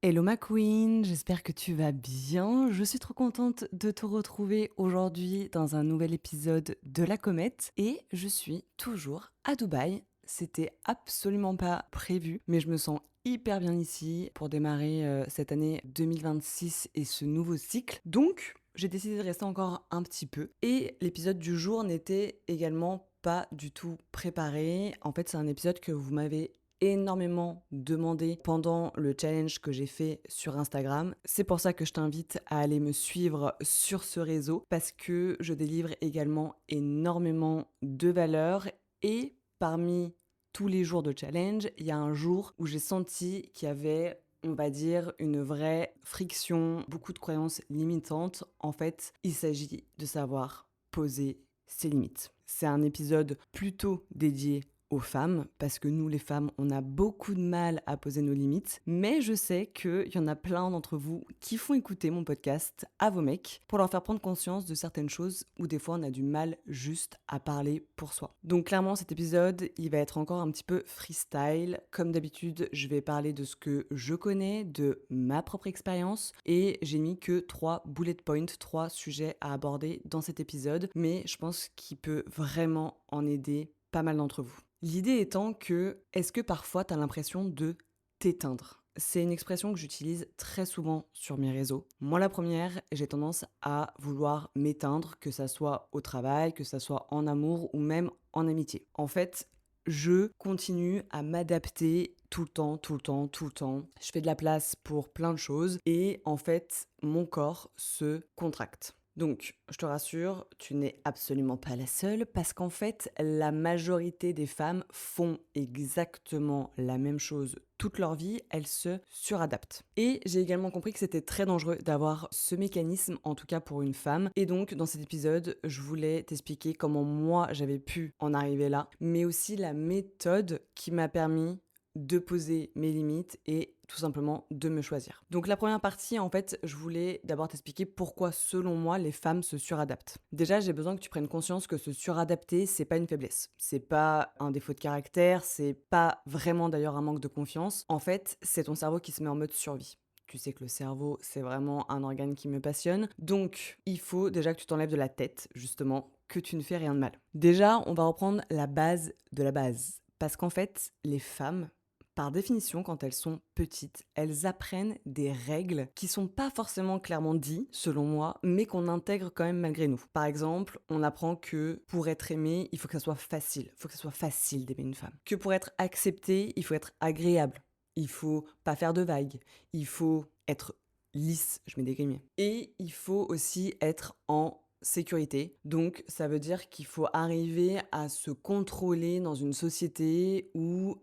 Hello ma queen, j'espère que tu vas bien. Je suis trop contente de te retrouver aujourd'hui dans un nouvel épisode de La Comète et je suis toujours à Dubaï. C'était absolument pas prévu, mais je me sens hyper bien ici pour démarrer cette année 2026 et ce nouveau cycle. Donc, j'ai décidé de rester encore un petit peu et l'épisode du jour n'était également pas du tout préparé. En fait, c'est un épisode que vous m'avez énormément demandé pendant le challenge que j'ai fait sur Instagram. C'est pour ça que je t'invite à aller me suivre sur ce réseau parce que je délivre également énormément de valeur et parmi tous les jours de challenge, il y a un jour où j'ai senti qu'il y avait, on va dire, une vraie friction, beaucoup de croyances limitantes. En fait, il s'agit de savoir poser ses limites. C'est un épisode plutôt dédié aux femmes, parce que nous les femmes, on a beaucoup de mal à poser nos limites, mais je sais qu'il y en a plein d'entre vous qui font écouter mon podcast à vos mecs pour leur faire prendre conscience de certaines choses où des fois on a du mal juste à parler pour soi. Donc clairement cet épisode, il va être encore un petit peu freestyle. Comme d'habitude, je vais parler de ce que je connais, de ma propre expérience, et j'ai mis que 3 bullet points, 3 sujets à aborder dans cet épisode, mais je pense qu'il peut vraiment en aider pas mal d'entre vous. L'idée étant que, est-ce que parfois tu as l'impression de t'éteindre? C'est une expression que j'utilise très souvent sur mes réseaux. Moi, la première, j'ai tendance à vouloir m'éteindre, que ça soit au travail, que ça soit en amour ou même en amitié. En fait, je continue à m'adapter tout le temps, tout le temps, tout le temps. Je fais de la place pour plein de choses et en fait, mon corps se contracte. Donc, je te rassure, tu n'es absolument pas la seule parce qu'en fait, la majorité des femmes font exactement la même chose toute leur vie, elles se suradaptent. Et j'ai également compris que c'était très dangereux d'avoir ce mécanisme, en tout cas pour une femme. Et donc, dans cet épisode, je voulais t'expliquer comment moi j'avais pu en arriver là, mais aussi la méthode qui m'a permis de poser mes limites et tout simplement de me choisir. Donc la première partie, en fait, je voulais d'abord t'expliquer pourquoi, selon moi, les femmes se suradaptent. Déjà, j'ai besoin que tu prennes conscience que se suradapter, c'est pas une faiblesse. C'est pas un défaut de caractère, c'est pas vraiment d'ailleurs un manque de confiance. En fait, c'est ton cerveau qui se met en mode survie. Tu sais que le cerveau, c'est vraiment un organe qui me passionne. Donc, il faut déjà que tu t'enlèves de la tête, justement, que tu ne fais rien de mal. Déjà, on va reprendre la base de la base. Parce qu'en fait, les femmes, par définition, quand elles sont petites, elles apprennent des règles qui sont pas forcément clairement dites, selon moi, mais qu'on intègre quand même malgré nous. Par exemple, on apprend que pour être aimé, il faut que ça soit facile. Il faut que ça soit facile d'aimer une femme. Que pour être accepté, il faut être agréable. Il faut pas faire de vagues. Il faut être lisse, je mets des guillemets. Et il faut aussi être en sécurité. Donc, ça veut dire qu'il faut arriver à se contrôler dans une société où,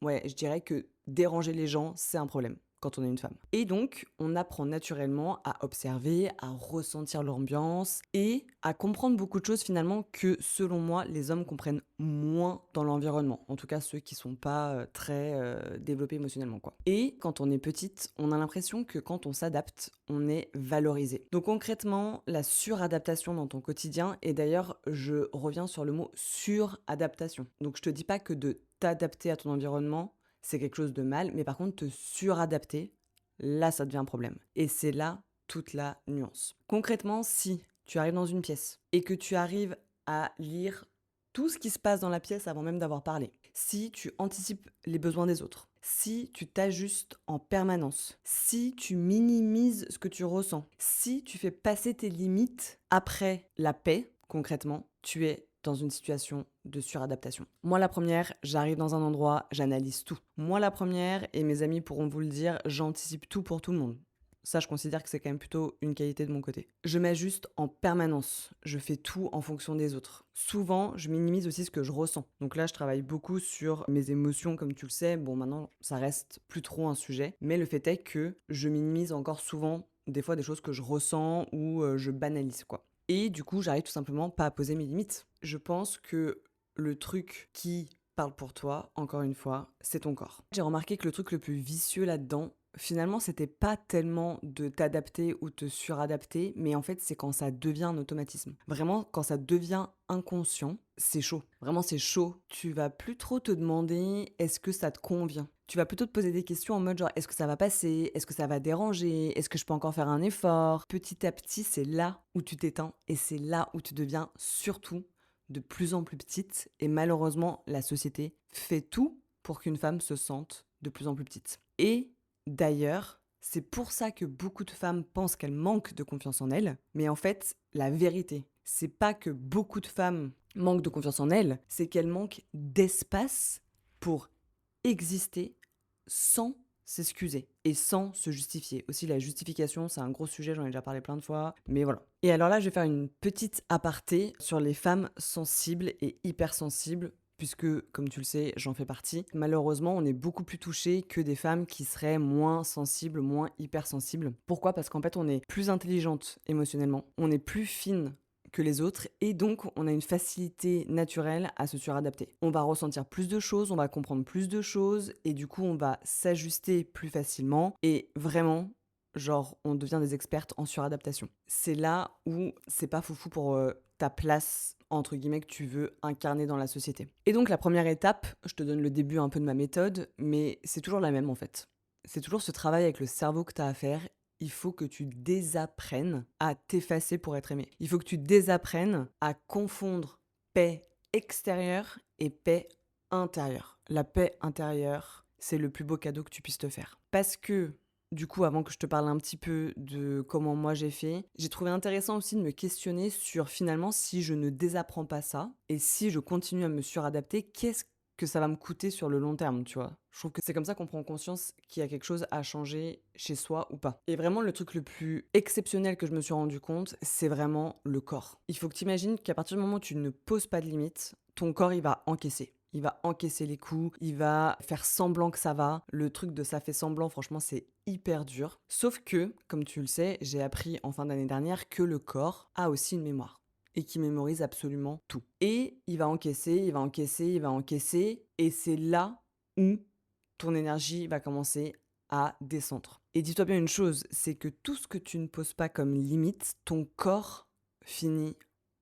ouais, je dirais que déranger les gens, c'est un problème quand on est une femme. Et donc, on apprend naturellement à observer, à ressentir l'ambiance et à comprendre beaucoup de choses finalement que, selon moi, les hommes comprennent moins dans l'environnement. En tout cas, ceux qui sont pas très développés émotionnellement, quoi. Et quand on est petite, on a l'impression que quand on s'adapte, on est valorisé. Donc concrètement, la suradaptation dans ton quotidien, et d'ailleurs, je reviens sur le mot suradaptation. Donc je te dis pas que de t'adapter à ton environnement, c'est quelque chose de mal, mais par contre, te suradapter, là, ça devient un problème. Et c'est là toute la nuance. Concrètement, si tu arrives dans une pièce et que tu arrives à lire tout ce qui se passe dans la pièce avant même d'avoir parlé, si tu anticipes les besoins des autres, si tu t'ajustes en permanence, si tu minimises ce que tu ressens, si tu fais passer tes limites après la paix, concrètement, tu es dans une situation de suradaptation. Moi, la première, j'arrive dans un endroit, j'analyse tout. Moi, la première, et mes amis pourront vous le dire, j'anticipe tout pour tout le monde. Ça, je considère que c'est quand même plutôt une qualité de mon côté. Je m'ajuste en permanence. Je fais tout en fonction des autres. Souvent, je minimise aussi ce que je ressens. Donc là, je travaille beaucoup sur mes émotions, comme tu le sais. Bon, maintenant, ça reste plus trop un sujet. Mais le fait est que je minimise encore souvent des fois des choses que je ressens ou je banalise, quoi. Et du coup, j'arrive tout simplement pas à poser mes limites. Je pense que le truc qui parle pour toi, encore une fois, c'est ton corps. J'ai remarqué que le truc le plus vicieux là-dedans, finalement, c'était pas tellement de t'adapter ou te suradapter, mais en fait, c'est quand ça devient un automatisme. Vraiment, quand ça devient inconscient, c'est chaud. Vraiment, c'est chaud. Tu vas plus trop te demander est-ce que ça te convient. Tu vas plutôt te poser des questions en mode genre est-ce que ça va passer? Est-ce que ça va déranger? Est-ce que je peux encore faire un effort? Petit à petit, c'est là où tu t'éteins et c'est là où tu deviens surtout de plus en plus petite. Et malheureusement, la société fait tout pour qu'une femme se sente de plus en plus petite. Et d'ailleurs, c'est pour ça que beaucoup de femmes pensent qu'elles manquent de confiance en elles. Mais en fait, la vérité, c'est pas que beaucoup de femmes manquent de confiance en elles, c'est qu'elles manquent d'espace pour exister sans s'excuser et sans se justifier. Aussi, la justification, c'est un gros sujet, j'en ai déjà parlé plein de fois, mais voilà. Et alors là, je vais faire une petite aparté sur les femmes sensibles et hypersensibles, puisque, comme tu le sais, j'en fais partie. Malheureusement, on est beaucoup plus touchés que des femmes qui seraient moins sensibles, moins hypersensibles. Pourquoi? Parce qu'en fait, on est plus intelligente émotionnellement, on est plus fine que les autres et donc on a une facilité naturelle à se suradapter. On va ressentir plus de choses, on va comprendre plus de choses et du coup on va s'ajuster plus facilement et vraiment genre on devient des expertes en suradaptation. C'est là où c'est pas foufou pour ta place entre guillemets que tu veux incarner dans la société. Et donc la première étape, je te donne le début un peu de ma méthode, mais c'est toujours la même en fait. C'est toujours ce travail avec le cerveau que tu as à faire. Il faut que tu désapprennes à t'effacer pour être aimé. Il faut que tu désapprennes à confondre paix extérieure et paix intérieure. La paix intérieure, c'est le plus beau cadeau que tu puisses te faire. Parce que, du coup, avant que je te parle un petit peu de comment moi j'ai fait, j'ai trouvé intéressant aussi de me questionner sur finalement si je ne désapprends pas ça et si je continue à me suradapter, qu'est-ce que ça va me coûter sur le long terme, tu vois. Je trouve que c'est comme ça qu'on prend conscience qu'il y a quelque chose à changer chez soi ou pas. Et vraiment, le truc le plus exceptionnel que je me suis rendu compte, c'est vraiment le corps. Il faut que tu imagines qu'à partir du moment où tu ne poses pas de limites, ton corps, il va encaisser. Il va encaisser les coups, il va faire semblant que ça va. Le truc de ça fait semblant, franchement, c'est hyper dur. Sauf que, comme tu le sais, j'ai appris en fin d'année dernière que le corps a aussi une mémoire et qui mémorise absolument tout. Et il va encaisser, il va encaisser, il va encaisser, et c'est là où ton énergie va commencer à descendre. Et dis-toi bien une chose, c'est que tout ce que tu ne poses pas comme limite, ton corps finit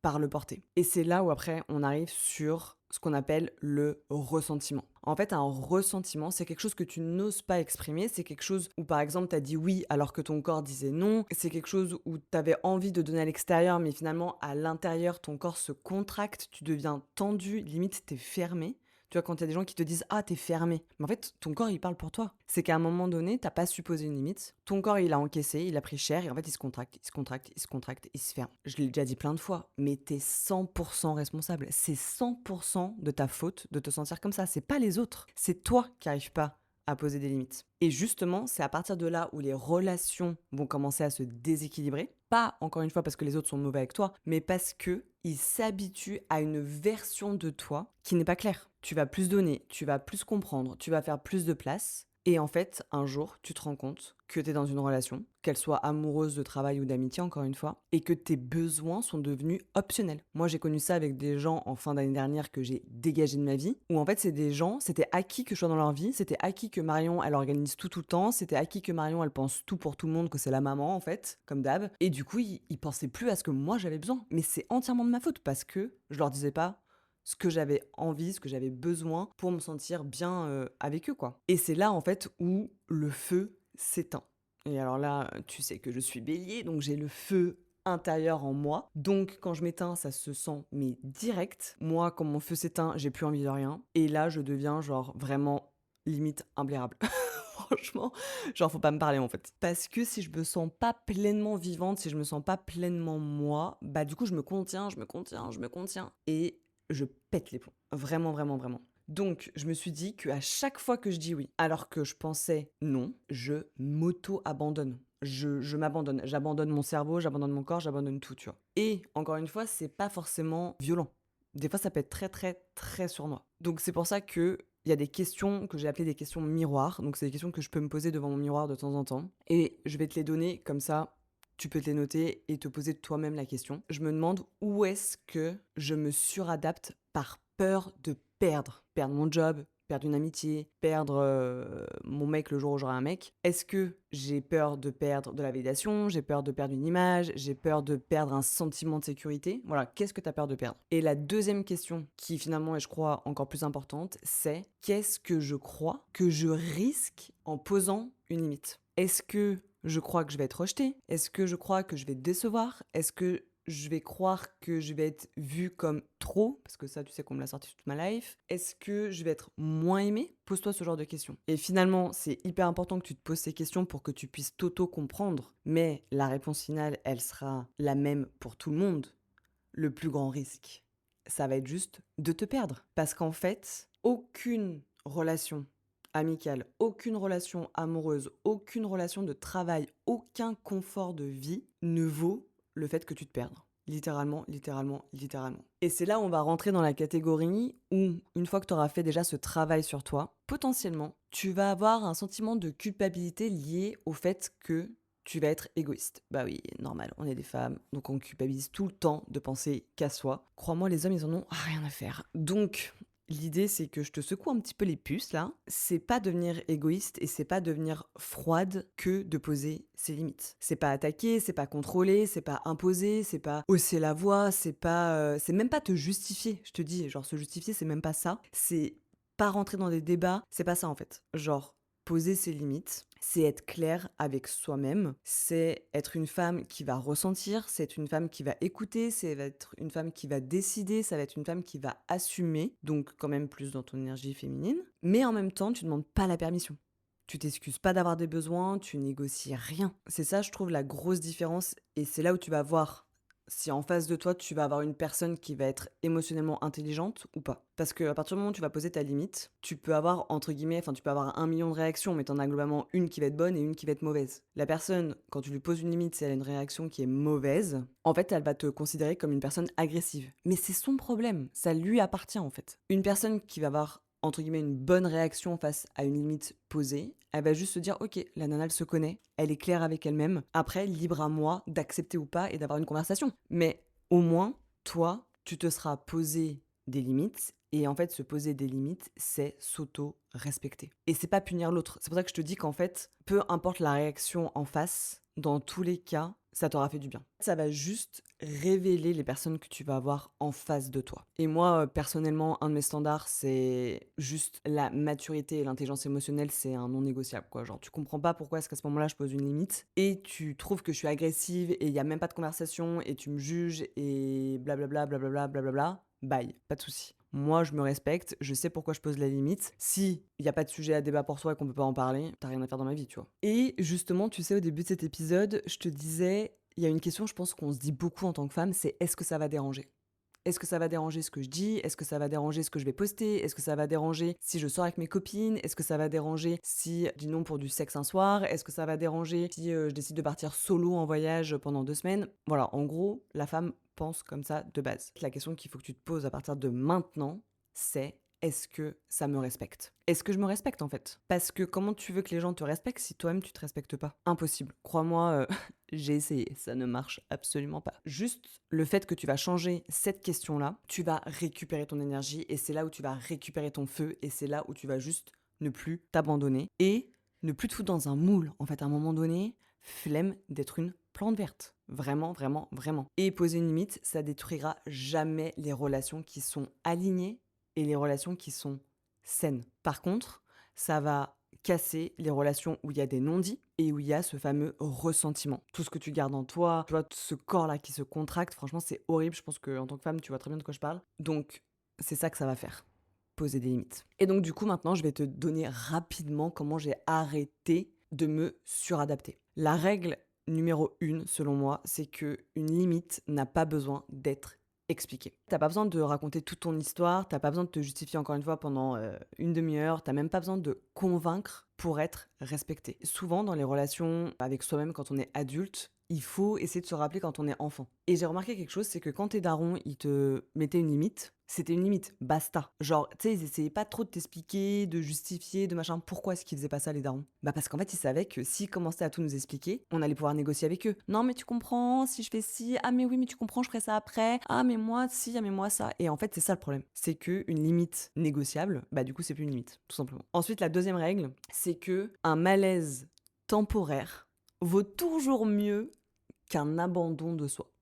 par le porter. Et c'est là où après on arrive sur ce qu'on appelle le ressentiment. En fait, un ressentiment, c'est quelque chose que tu n'oses pas exprimer, c'est quelque chose où par exemple tu as dit oui alors que ton corps disait non, c'est quelque chose où tu avais envie de donner à l'extérieur mais finalement à l'intérieur ton corps se contracte, tu deviens tendu, limite t'es fermé. Tu vois, quand il y a des gens qui te disent «Ah, t'es fermé». Mais en fait, ton corps, il parle pour toi. C'est qu'à un moment donné, t'as pas supposé une limite. Ton corps, il a encaissé, il a pris cher, et en fait, il se contracte, il se contracte, il se contracte, il se ferme. Je l'ai déjà dit plein de fois, mais t'es 100% responsable. C'est 100% de ta faute de te sentir comme ça. C'est pas les autres. C'est toi qui arrives pas à poser des limites. Et justement, c'est à partir de là où les relations vont commencer à se déséquilibrer. Pas, encore une fois, parce que les autres sont mauvais avec toi, mais parce que ils s'habituent à une version de toi qui n'est pas claire. Tu vas plus donner, tu vas plus comprendre, tu vas faire plus de place. Et en fait, un jour, tu te rends compte que tu es dans une relation, qu'elle soit amoureuse, de travail ou d'amitié, encore une fois, et que tes besoins sont devenus optionnels. Moi, j'ai connu ça avec des gens en fin d'année dernière que j'ai dégagé de ma vie, où en fait, c'est des gens, c'était acquis que je sois dans leur vie, c'était acquis que Marion, elle organise tout le temps, c'était acquis que Marion, elle pense tout pour tout le monde, que c'est la maman, en fait, comme d'hab. Et du coup, ils pensaient plus à ce que moi, j'avais besoin. Mais c'est entièrement de ma faute, parce que je leur disais pas ce que j'avais envie, ce que j'avais besoin pour me sentir bien avec eux, quoi. Et c'est là, en fait, où le feu s'éteint. Et alors là, tu sais que je suis bélier, donc j'ai le feu intérieur en moi. Donc quand je m'éteins, ça se sent mais direct. Moi, quand mon feu s'éteint, j'ai plus envie de rien. Et là, je deviens genre vraiment limite imblairable. Franchement, genre faut pas me parler en fait. Parce que si je me sens pas pleinement vivante, si je me sens pas pleinement moi, bah du coup je me contiens, je me contiens, je me contiens. Et je pète les plombs. Vraiment, vraiment, vraiment. Donc, je me suis dit qu'à chaque fois que je dis oui, alors que je pensais non, je m'auto-abandonne. Je m'abandonne. J'abandonne mon cerveau, j'abandonne mon corps, j'abandonne tout, tu vois. Et encore une fois, c'est pas forcément violent. Des fois, ça peut être très, très, très sournois. Donc, c'est pour ça que il y a des questions que j'ai appelées des questions miroirs. Donc, c'est des questions que je peux me poser devant mon miroir de temps en temps. Et je vais te les donner comme ça. Tu peux te les noter et te poser toi-même la question. Je me demande où est-ce que je me suradapte par peur de perdre. Perdre mon job, perdre une amitié, perdre mon mec le jour où j'aurai un mec? Est-ce que j'ai peur de perdre de la validation? J'ai peur de perdre une image? J'ai peur de perdre un sentiment de sécurité? Voilà, qu'est-ce que tu as peur de perdre? Et la deuxième question, qui finalement est, je crois, encore plus importante, c'est qu'est-ce que je crois que je risque en posant une limite? Est-ce que je crois que je vais être rejetée? Est-ce que je crois que je vais te décevoir? Est-ce que je vais croire que je vais être vue comme trop, parce que ça, tu sais qu'on me l'a sorti toute ma life. Est-ce que je vais être moins aimée? Pose-toi ce genre de questions. Et finalement, c'est hyper important que tu te poses ces questions pour que tu puisses t'auto-comprendre, mais la réponse finale, elle sera la même pour tout le monde. Le plus grand risque, ça va être juste de te perdre. Parce qu'en fait, aucune relation amicale, aucune relation amoureuse, aucune relation de travail, aucun confort de vie ne vaut le fait que tu te perdes. Littéralement, littéralement, littéralement. Et c'est là où on va rentrer dans la catégorie où, une fois que tu auras fait déjà ce travail sur toi, potentiellement, tu vas avoir un sentiment de culpabilité lié au fait que tu vas être égoïste. Bah oui, normal, on est des femmes, donc on culpabilise tout le temps de penser qu'à soi. Crois-moi, les hommes, ils en ont rien à faire. Donc, l'idée, c'est que je te secoue un petit peu les puces, là. C'est pas devenir égoïste et c'est pas devenir froide que de poser ses limites. C'est pas attaquer, c'est pas contrôler, c'est pas imposer, c'est pas hausser la voix, c'est même pas te justifier, je te dis. Genre, se justifier, c'est même pas ça. C'est pas rentrer dans des débats, c'est pas ça, en fait. Genre, poser ses limites, c'est être clair avec soi-même, c'est être une femme qui va ressentir, c'est être une femme qui va écouter, c'est être une femme qui va décider, ça va être une femme qui va assumer, donc quand même plus dans ton énergie féminine, mais en même temps, tu ne demandes pas la permission. Tu t'excuses pas d'avoir des besoins, tu négocies rien. C'est ça, je trouve, la grosse différence, et c'est là où tu vas voir si en face de toi, tu vas avoir une personne qui va être émotionnellement intelligente ou pas. Parce qu'à partir du moment où tu vas poser ta limite, tu peux avoir, entre guillemets, enfin tu peux avoir 1 million de réactions, mais t'en as globalement une qui va être bonne et une qui va être mauvaise. La personne, quand tu lui poses une limite, si elle a une réaction qui est mauvaise, en fait, elle va te considérer comme une personne agressive. Mais c'est son problème, ça lui appartient en fait. Une personne qui va avoir entre guillemets une bonne réaction face à une limite posée, elle va juste se dire ok, la nana elle se connaît, elle est claire avec elle-même, après libre à moi d'accepter ou pas et d'avoir une conversation. Mais au moins, toi, tu te seras posé des limites et en fait se poser des limites, c'est s'auto-respecter. Et c'est pas punir l'autre. C'est pour ça que je te dis qu'en fait, peu importe la réaction en face, dans tous les cas, ça t'aura fait du bien. Ça va juste révéler les personnes que tu vas avoir en face de toi. Et moi, personnellement, un de mes standards, c'est juste la maturité et l'intelligence émotionnelle, c'est un non négociable, quoi. Genre, tu comprends pas pourquoi est-ce qu'à ce moment-là, je pose une limite et tu trouves que je suis agressive et il y a même pas de conversation et tu me juges et blablabla, blablabla, blablabla. Bye, pas de souci. Moi, je me respecte, je sais pourquoi je pose la limite. Si il n'y a pas de sujet à débat pour toi et qu'on peut pas en parler, t'as rien à faire dans ma vie, tu vois. Et justement, tu sais, au début de cet épisode, je te disais, il y a une question, je pense qu'on se dit beaucoup en tant que femme, c'est est-ce que ça va déranger? Est-ce que ça va déranger ce que je dis? Est-ce que ça va déranger ce que je vais poster? Est-ce que ça va déranger si je sors avec mes copines? Est-ce que ça va déranger si je dis non pour du sexe un soir? Est-ce que ça va déranger si je décide de partir solo en voyage pendant 2 semaines? Voilà, en gros, la femme pense comme ça de base. La question qu'il faut que tu te poses à partir de maintenant, c'est est-ce que ça me respecte? Est-ce que je me respecte en fait? Parce que comment tu veux que les gens te respectent si toi-même tu te respectes pas? Impossible. Crois-moi, j'ai essayé, ça ne marche absolument pas. Juste le fait que tu vas changer cette question-là, tu vas récupérer ton énergie et c'est là où tu vas récupérer ton feu et c'est là où tu vas juste ne plus t'abandonner et ne plus te foutre dans un moule. En fait, à un moment donné, flemme d'être une plante verte. Vraiment, vraiment, vraiment. Et poser une limite, ça détruira jamais les relations qui sont alignées et les relations qui sont saines. Par contre, ça va casser les relations où il y a des non-dits et où il y a ce fameux ressentiment. Tout ce que tu gardes en toi, tu vois, ce corps-là qui se contracte, franchement, c'est horrible. Je pense qu'en tant que femme, tu vois très bien de quoi je parle. Donc, c'est ça que ça va faire. Poser des limites. Et donc, du coup, maintenant, je vais te donner rapidement comment j'ai arrêté de me suradapter. La règle numéro 1, selon moi, c'est que une limite n'a pas besoin d'être expliquée. T'as pas besoin de raconter toute ton histoire, t'as pas besoin de te justifier encore une fois pendant une demi-heure, t'as même pas besoin de convaincre pour être respecté. Souvent, dans les relations avec soi-même quand on est adulte, il faut essayer de se rappeler quand on est enfant. Et j'ai remarqué quelque chose, c'est que quand tes darons, ils te mettaient une limite, C'était une limite, basta. Genre, tu sais, ils essayaient pas trop de t'expliquer, de justifier, de machin. Pourquoi est-ce qu'ils faisaient pas ça, les darons? Bah parce qu'en fait, ils savaient que s'ils commençaient à tout nous expliquer, on allait pouvoir négocier avec eux. Non, mais tu comprends, si je fais ci, ah mais oui, mais tu comprends, je ferai ça après. Ah mais moi, si, ah mais moi ça. Et en fait, c'est ça le problème. C'est que une limite négociable, bah du coup, c'est plus une limite, tout simplement. Ensuite, la deuxième règle, c'est que un malaise temporaire vaut toujours mieux qu'un abandon de soi.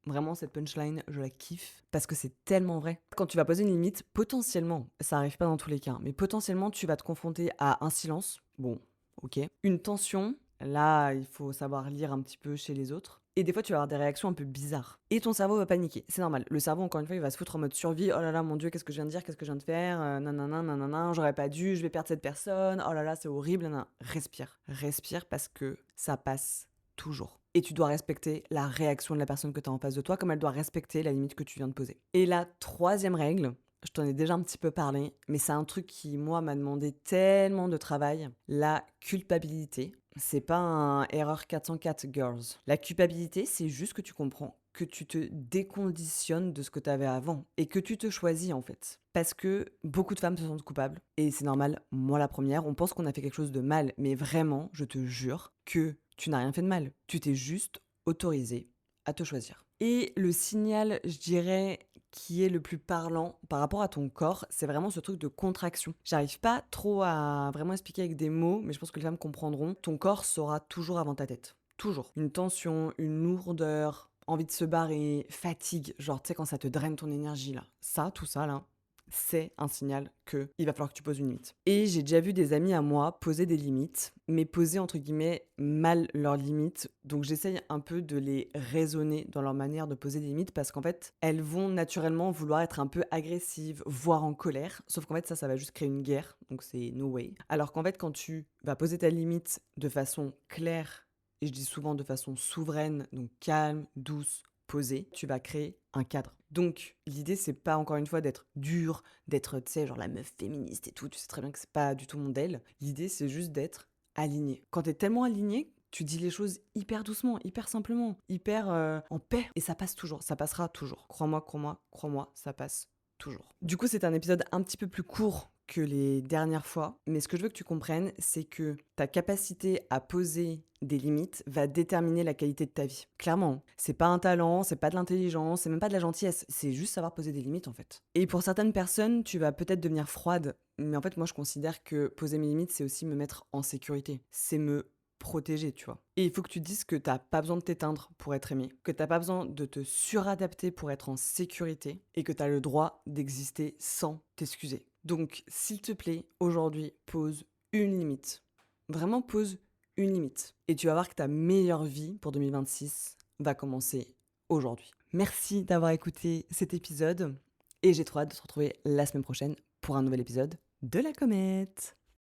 Vraiment, cette punchline, je la kiffe parce que c'est tellement vrai. Quand tu vas poser une limite, potentiellement, ça arrive pas dans tous les cas, mais potentiellement, tu vas te confronter à un silence. Bon, ok. Une tension. Là, il faut savoir lire un petit peu chez les autres. Et des fois, tu vas avoir des réactions un peu bizarres. Et ton cerveau va paniquer. C'est normal. Le cerveau, encore une fois, il va se foutre en mode survie. Oh là là, mon Dieu, qu'est-ce que je viens de dire? Qu'est-ce que je viens de faire? Nanana, nanana, j'aurais pas dû, je vais perdre cette personne. Oh là là, c'est horrible. Nanana. Respire. Respire parce que ça passe toujours. Et tu dois respecter la réaction de la personne que tu as en face de toi, comme elle doit respecter la limite que tu viens de poser. Et la troisième règle, je t'en ai déjà un petit peu parlé, mais c'est un truc qui, moi, m'a demandé tellement de travail, la culpabilité. C'est pas un erreur 404 girls. La culpabilité, c'est juste que tu comprends que tu te déconditionnes de ce que tu avais avant et que tu te choisis en fait. Parce que beaucoup de femmes se sentent coupables et c'est normal, moi la première, on pense qu'on a fait quelque chose de mal, mais vraiment, je te jure que tu n'as rien fait de mal. Tu t'es juste autorisé à te choisir. Et le signal, je dirais, qui est le plus parlant par rapport à ton corps, c'est vraiment ce truc de contraction. J'arrive pas trop à vraiment expliquer avec des mots, mais je pense que les femmes comprendront. Ton corps sera toujours avant ta tête. Toujours. Une tension, une lourdeur, envie de se barrer, fatigue, genre tu sais quand ça te draine ton énergie là. Ça, tout ça là, c'est un signal que il va falloir que tu poses une limite. Et j'ai déjà vu des amis à moi poser des limites, mais poser entre guillemets mal leurs limites. Donc j'essaye un peu de les raisonner dans leur manière de poser des limites parce qu'en fait, elles vont naturellement vouloir être un peu agressives, voire en colère. Sauf qu'en fait, ça va juste créer une guerre. Donc c'est no way. Alors qu'en fait, quand tu vas poser ta limite de façon claire, et je dis souvent de façon souveraine, donc calme, douce, posée, tu vas créer un cadre. Donc, l'idée, c'est pas encore une fois d'être dur, d'être, tu sais, genre la meuf féministe et tout, tu sais très bien que c'est pas du tout mon deal. L'idée, c'est juste d'être aligné. Quand t'es tellement aligné, tu dis les choses hyper doucement, hyper simplement, hyper en paix, et ça passe toujours, ça passera toujours. Crois-moi, crois-moi, crois-moi, ça passe toujours. Du coup, c'est un épisode un petit peu plus court que les dernières fois, mais ce que je veux que tu comprennes, c'est que ta capacité à poser des limites va déterminer la qualité de ta vie. Clairement, c'est pas un talent, c'est pas de l'intelligence, c'est même pas de la gentillesse, c'est juste savoir poser des limites en fait. Et pour certaines personnes, tu vas peut-être devenir froide, mais en fait moi je considère que poser mes limites, c'est aussi me mettre en sécurité, c'est me protéger, tu vois. Et il faut que tu te dises que t'as pas besoin de t'éteindre pour être aimé, que t'as pas besoin de te suradapter pour être en sécurité, et que t'as le droit d'exister sans t'excuser. Donc, s'il te plaît, aujourd'hui, pose une limite. Vraiment, pose une limite. Et tu vas voir que ta meilleure vie pour 2026 va commencer aujourd'hui. Merci d'avoir écouté cet épisode et j'ai trop hâte de te retrouver la semaine prochaine pour un nouvel épisode de La Comète.